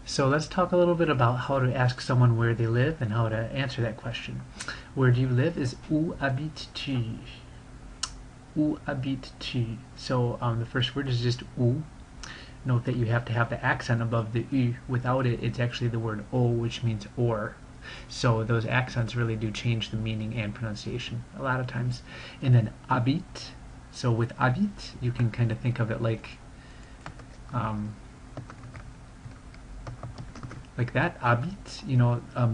So let's talk a little bit about how to ask someone where they live and how to answer that question. Where do you live is où habites-tu? Où habites-tu? So the first word is just où. Note that you have to have the accent above the u. Without it, it's actually the word o, which means or. So those accents really do change the meaning and pronunciation a lot of times. And then habite. So with habite, you can kind of think of it like that, habite.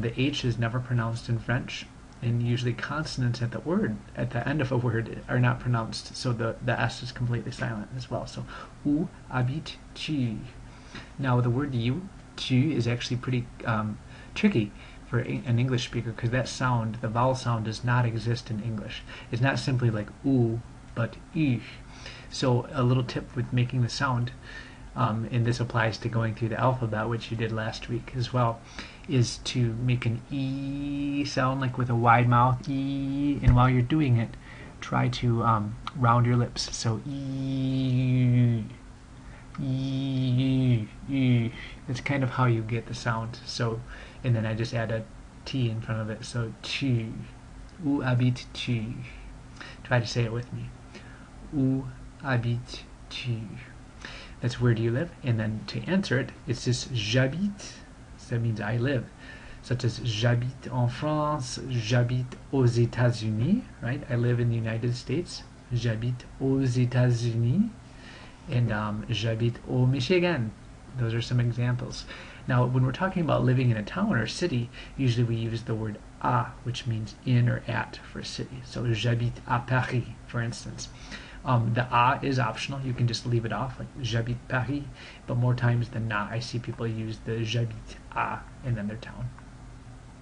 The H is never pronounced in French, and usually consonants at the end of a word are not pronounced, so the S is completely silent as well. So, où habites-tu? Now, the word you, tu, is actually pretty tricky for an English speaker because that sound, the vowel sound, does not exist in English. It's not simply like oo, but u. So, a little tip with making the sound, and this applies to going through the alphabet, which you did last week as well, is to make an E sound, like with a wide mouth, E, and while you're doing it, try to round your lips. So E, E, E. That's kind of how you get the sound. So, and then I just add a T in front of it. So tu, où habites-tu? Try to say it with me. Où habites-tu? That's where do you live? And then to answer it, it's just j'habite. So that means I live. Such as j'habite en France, j'habite aux États-Unis, right? I live in the United States. J'habite aux États-Unis. And j'habite au Michigan. Those are some examples. Now, when we're talking about living in a town or city, usually we use the word à, which means in or at for a city. So j'habite à Paris, for instance. The a is optional. You can just leave it off, like j'habite Paris. But more times than not, I see people use the j'habite à and then their town.